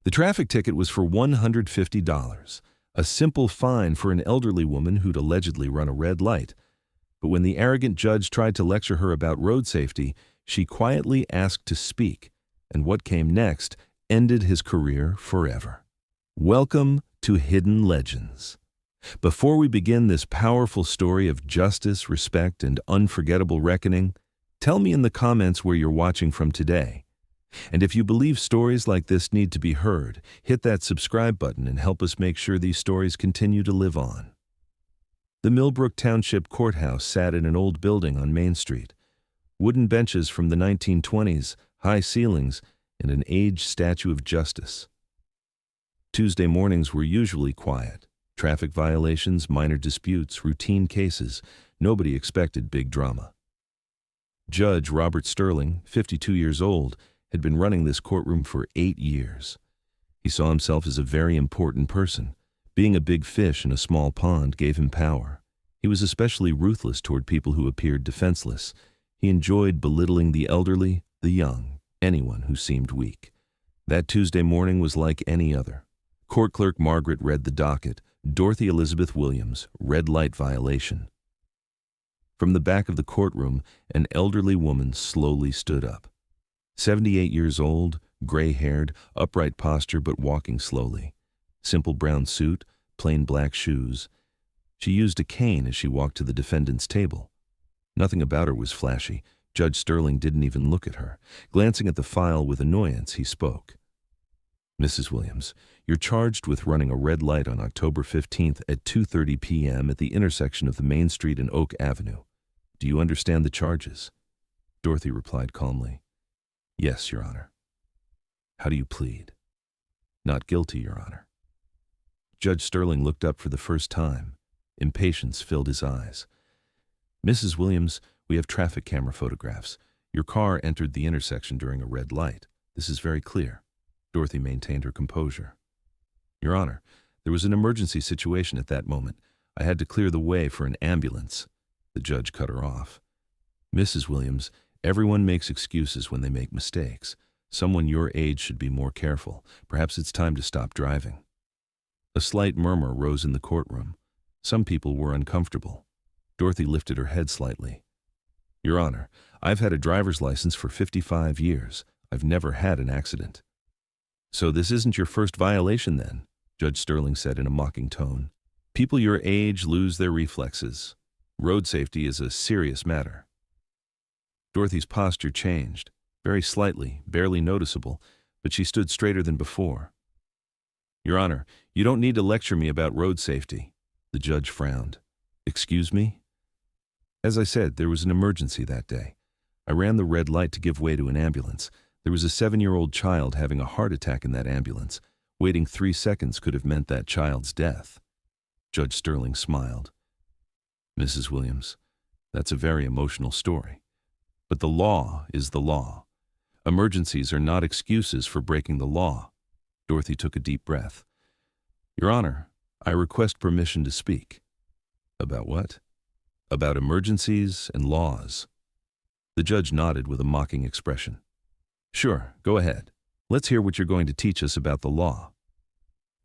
The traffic ticket was for $150, a simple fine for an elderly woman who'd allegedly run a red light. But when the arrogant judge tried to lecture her about road safety, she quietly asked to speak, and what came next ended his career forever. Welcome to Hidden Legends. Before we begin this powerful story of justice, respect, and unforgettable reckoning, tell me in the comments where you're watching from today. And if you believe stories like this need to be heard, hit that subscribe button and help us make sure these stories continue to live on. The Millbrook Township Courthouse sat in an old building on Main Street. Wooden benches from the 1920s, high ceilings, and an aged statue of justice. Tuesday mornings were usually quiet. Traffic violations, minor disputes, routine cases. Nobody expected big drama. Judge Robert Sterling, 52 years old, had been running this courtroom for 8 years. He saw himself as a very important person. Being a big fish in a small pond gave him power. He was especially ruthless toward people who appeared defenseless. He enjoyed belittling the elderly, the young, anyone who seemed weak. That Tuesday morning was like any other. Court Clerk Margaret read the docket. Dorothy Elizabeth Williams, red light violation. From the back of the courtroom, an elderly woman slowly stood up. 78 years old, gray-haired, upright posture but walking slowly. Simple brown suit, plain black shoes. She used a cane as she walked to the defendant's table. Nothing about her was flashy. Judge Sterling didn't even look at her. Glancing at the file with annoyance, he spoke. Mrs. Williams, you're charged with running a red light on October 15th at 2:30 p.m. at the intersection of the Main Street and Oak Avenue. Do you understand the charges? Dorothy replied calmly. Yes, Your Honor. How do you plead? Not guilty, Your Honor. Judge Sterling looked up for the first time. Impatience filled his eyes. Mrs. Williams, we have traffic camera photographs. Your car entered the intersection during a red light. This is very clear. Dorothy maintained her composure. Your Honor, there was an emergency situation at that moment. I had to clear the way for an ambulance. The judge cut her off. Mrs. Williams, everyone makes excuses when they make mistakes. Someone your age should be more careful. Perhaps it's time to stop driving. A slight murmur rose in the courtroom. Some people were uncomfortable. Dorothy lifted her head slightly. Your Honor, I've had a driver's license for 55 years. I've never had an accident. So this isn't your first violation then, Judge Sterling said in a mocking tone. People your age lose their reflexes. Road safety is a serious matter. Dorothy's posture changed, very slightly, barely noticeable, but she stood straighter than before. Your Honor, you don't need to lecture me about road safety. The judge frowned. Excuse me? As I said, there was an emergency that day. I ran the red light to give way to an ambulance. There was a 7-year-old child having a heart attack in that ambulance. Waiting 3 seconds could have meant that child's death. Judge Sterling smiled. Mrs. Williams, that's a very emotional story. But the law is the law. Emergencies are not excuses for breaking the law. Dorothy took a deep breath. Your Honor, I request permission to speak. About what? About emergencies and laws. The judge nodded with a mocking expression. Sure, go ahead. Let's hear what you're going to teach us about the law.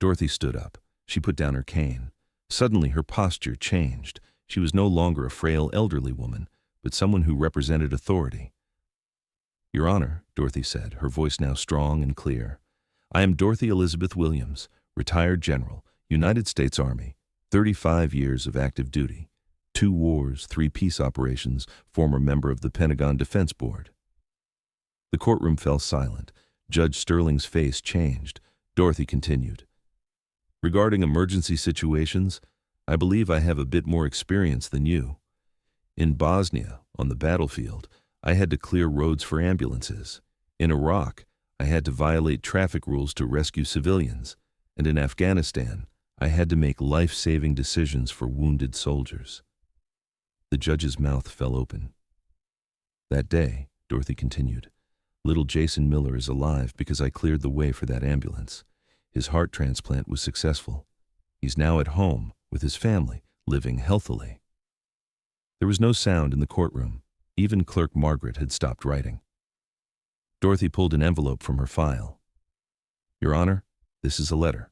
Dorothy stood up. She put down her cane. Suddenly her posture changed. She was no longer a frail elderly woman, but someone who represented authority. Your Honor, Dorothy said, her voice now strong and clear. I am Dorothy Elizabeth Williams, retired general, United States Army, 35 years of active duty, 2 wars, 3 peace operations, former member of the Pentagon Defense Board. The courtroom fell silent. Judge Sterling's face changed. Dorothy continued. Regarding emergency situations, I believe I have a bit more experience than you. In Bosnia, on the battlefield, I had to clear roads for ambulances. In Iraq, I had to violate traffic rules to rescue civilians. And in Afghanistan, I had to make life-saving decisions for wounded soldiers. The judge's mouth fell open. That day, Dorothy continued, little Jason Miller is alive because I cleared the way for that ambulance. His heart transplant was successful. He's now at home with his family, living healthily. There was no sound in the courtroom. Even Clerk Margaret had stopped writing. Dorothy pulled an envelope from her file. Your Honor, this is a letter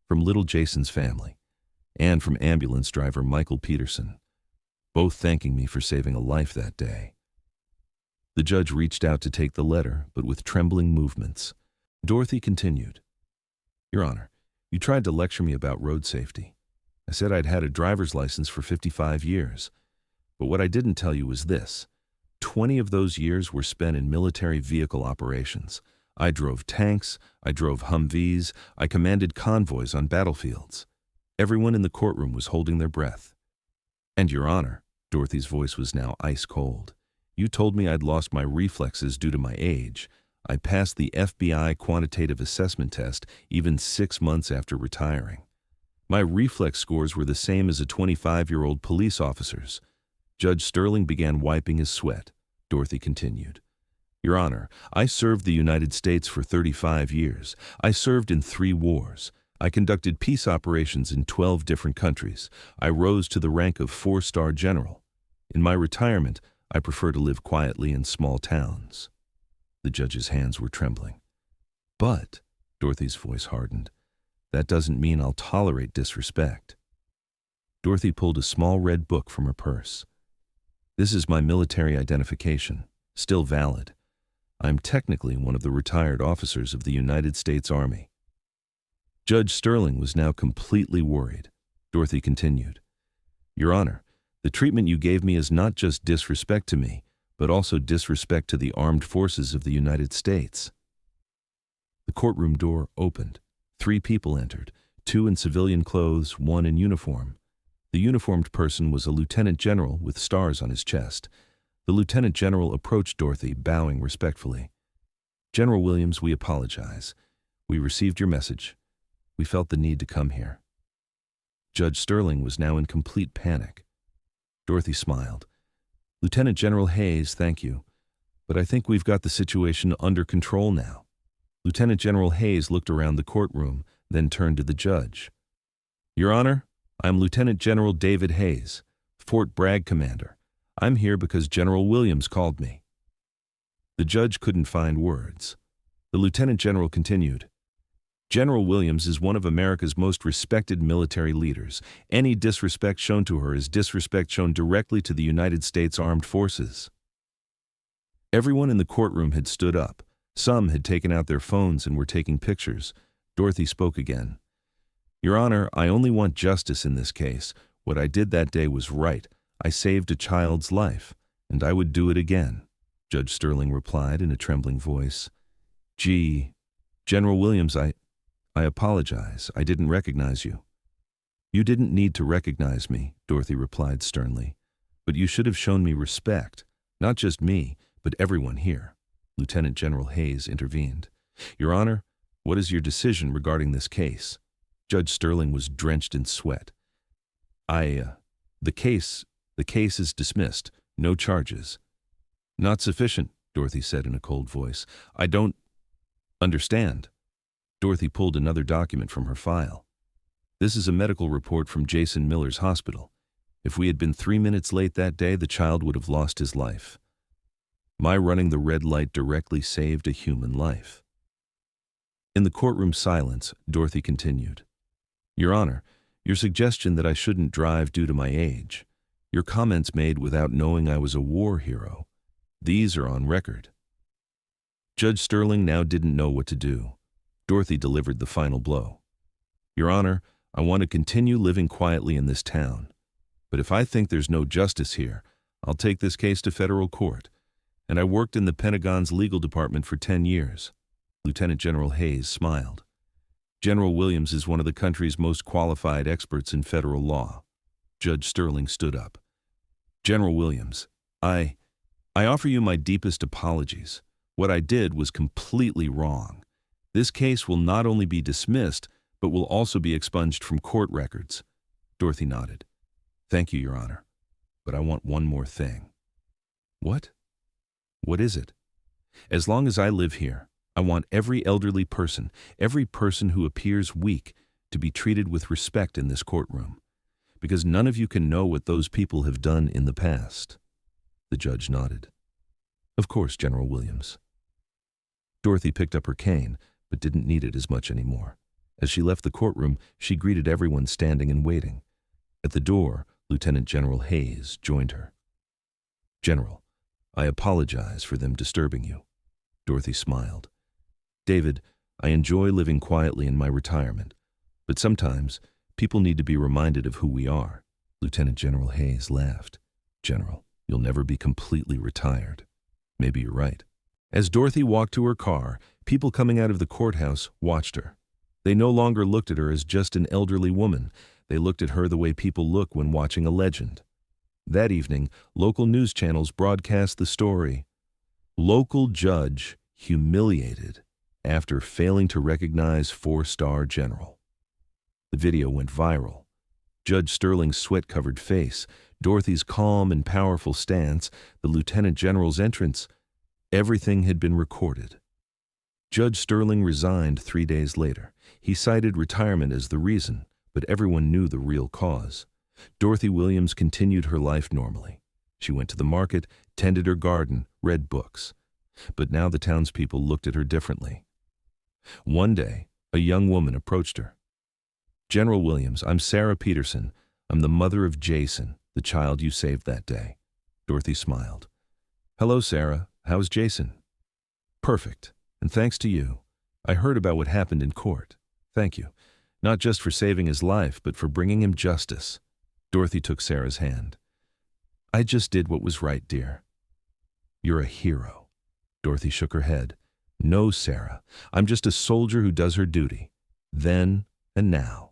from little Jason's family and from ambulance driver Michael Peterson, both thanking me for saving a life that day. The judge reached out to take the letter, but with trembling movements. Dorothy continued, Your Honor, you tried to lecture me about road safety. I said I'd had a driver's license for 55 years. But what I didn't tell you was this. 20 of those years were spent in military vehicle operations. I drove tanks, I drove Humvees, I commanded convoys on battlefields. Everyone in the courtroom was holding their breath. And Your Honor, Dorothy's voice was now ice cold. You told me I'd lost my reflexes due to my age. I passed the FBI quantitative assessment test even 6 months after retiring. My reflex scores were the same as a 25-year-old police officer's. Judge Sterling began wiping his sweat. Dorothy continued, Your Honor, I served the United States for 35 years. I served in 3 wars. I conducted peace operations in 12 different countries. I rose to the rank of 4-star general. In my retirement, I prefer to live quietly in small towns. The judge's hands were trembling. But, Dorothy's voice hardened, that doesn't mean I'll tolerate disrespect. Dorothy pulled a small red book from her purse. This is my military identification, still valid. I'm technically one of the retired officers of the United States Army. Judge Sterling was now completely worried. Dorothy continued, Your Honor, the treatment you gave me is not just disrespect to me, but also disrespect to the armed forces of the United States. The courtroom door opened. 3 people entered, 2 in civilian clothes, 1 in uniform. The uniformed person was a lieutenant general with stars on his chest. The lieutenant general approached Dorothy, bowing respectfully. General Williams, we apologize. We received your message. We felt the need to come here. Judge Sterling was now in complete panic. Dorothy smiled. Lieutenant General Hayes, thank you. But I think we've got the situation under control now. Lieutenant General Hayes looked around the courtroom, then turned to the judge. Your Honor, I'm Lieutenant General David Hayes, Fort Bragg commander. I'm here because General Williams called me. The judge couldn't find words. The lieutenant general continued, General Williams is one of America's most respected military leaders. Any disrespect shown to her is disrespect shown directly to the United States Armed Forces. Everyone in the courtroom had stood up. Some had taken out their phones and were taking pictures. Dorothy spoke again. Your Honor, I only want justice in this case. What I did that day was right. I saved a child's life, and I would do it again. Judge Sterling replied in a trembling voice. Gee, General Williams, I apologize. I didn't recognize you. You didn't need to recognize me, Dorothy replied sternly. But you should have shown me respect. Not just me, but everyone here. Lieutenant General Hayes intervened. Your Honor, what is your decision regarding this case? Judge Sterling was drenched in sweat. The case is dismissed. No charges. Not sufficient, Dorothy said in a cold voice. I don't understand. Dorothy pulled another document from her file. This is a medical report from Jason Miller's hospital. If we had been 3 minutes late that day, the child would have lost his life. My running the red light directly saved a human life. In the courtroom silence, Dorothy continued. Your Honor, your suggestion that I shouldn't drive due to my age, your comments made without knowing I was a war hero, these are on record. Judge Sterling now didn't know what to do. Dorothy delivered the final blow. Your Honor, I want to continue living quietly in this town. But if I think there's no justice here, I'll take this case to federal court. And I worked in the Pentagon's legal department for 10 years. Lieutenant General Hayes smiled. General Williams is one of the country's most qualified experts in federal law. Judge Sterling stood up. General Williams, I offer you my deepest apologies. What I did was completely wrong. This case will not only be dismissed, but will also be expunged from court records. Dorothy nodded. Thank you, Your Honor. But I want one more thing. What? What is it? As long as I live here, I want every elderly person, every person who appears weak, to be treated with respect in this courtroom, because none of you can know what those people have done in the past. The judge nodded. Of course, General Williams. Dorothy picked up her cane, but didn't need it as much anymore. As she left the courtroom, she greeted everyone standing and waiting. At the door, Lieutenant General Hayes joined her. "General, I apologize for them disturbing you." Dorothy smiled. "David, I enjoy living quietly in my retirement, but sometimes people need to be reminded of who we are." Lieutenant General Hayes laughed. "General, you'll never be completely retired." "Maybe you're right." As Dorothy walked to her car, people coming out of the courthouse watched her. They no longer looked at her as just an elderly woman. They looked at her the way people look when watching a legend. That evening, local news channels broadcast the story. Local judge humiliated after failing to recognize four-star general. The video went viral. Judge Sterling's sweat-covered face, Dorothy's calm and powerful stance, the lieutenant general's entrance, everything had been recorded. Judge Sterling resigned 3 days later. He cited retirement as the reason, but everyone knew the real cause. Dorothy Williams continued her life normally. She went to the market, tended her garden, read books. But now the townspeople looked at her differently. One day, a young woman approached her. "General Williams, I'm Sarah Peterson. I'm the mother of Jason, the child you saved that day." Dorothy smiled. "Hello, Sarah. How's Jason?" "Perfect. And thanks to you. I heard about what happened in court. Thank you. Not just for saving his life, but for bringing him justice." Dorothy took Sarah's hand. "I just did what was right, dear." "You're a hero." Dorothy shook her head. "No, Sarah. I'm just a soldier who does her duty. Then and now."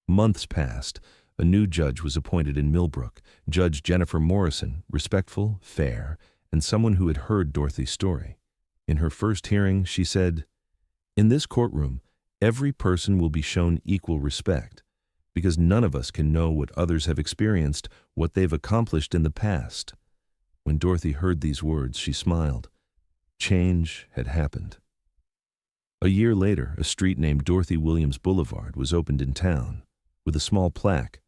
Months passed. A new judge was appointed in Millbrook, Judge Jennifer Morrison, respectful, fair, and someone who had heard Dorothy's story. In her first hearing, she said, "In this courtroom, every person will be shown equal respect, because none of us can know what others have experienced, what they've accomplished in the past." When Dorothy heard these words, she smiled. Change had happened. A year later, a street named Dorothy Williams Boulevard was opened in town, with a small plaque,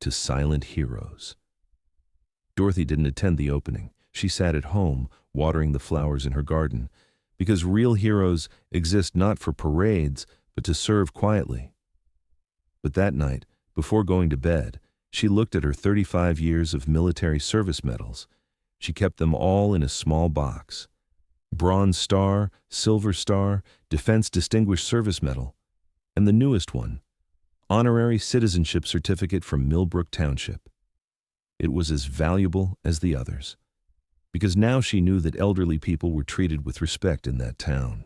"To Silent Heroes." Dorothy didn't attend the opening. She sat at home, watering the flowers in her garden, because real heroes exist not for parades, but to serve quietly. But that night, before going to bed, she looked at her 35 years of military service medals. She kept them all in a small box. Bronze Star, Silver Star, Defense Distinguished Service Medal, and the newest one, Honorary Citizenship Certificate from Millbrook Township. It was as valuable as the others, because now she knew that elderly people were treated with respect in that town.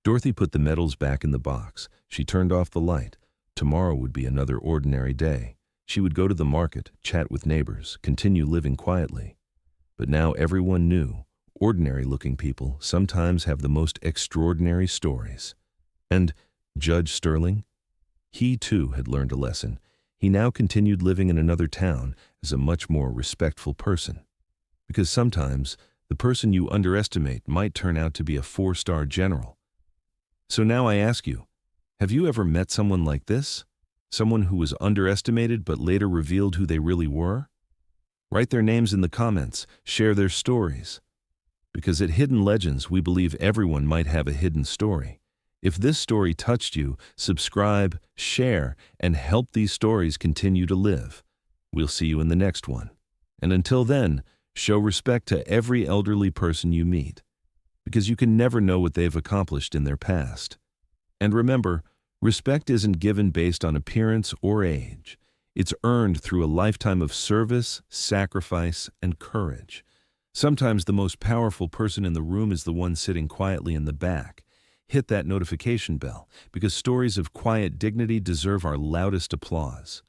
Dorothy put the medals back in the box. She turned off the light. Tomorrow would be another ordinary day. She would go to the market, chat with neighbors, continue living quietly. But now everyone knew, ordinary-looking people sometimes have the most extraordinary stories. And Judge Sterling? He too had learned a lesson. He now continued living in another town as a much more respectful person. Because sometimes the person you underestimate might turn out to be a four-star general. So now I ask you, have you ever met someone like this? Someone who was underestimated but later revealed who they really were? Write their names in the comments, share their stories. Because at Hidden Legends, we believe everyone might have a hidden story. If this story touched you, subscribe, share, and help these stories continue to live. We'll see you in the next one. And until then, show respect to every elderly person you meet, because you can never know what they've accomplished in their past. And remember, respect isn't given based on appearance or age. It's earned through a lifetime of service, sacrifice, and courage. Sometimes the most powerful person in the room is the one sitting quietly in the back. Hit that notification bell, because stories of quiet dignity deserve our loudest applause.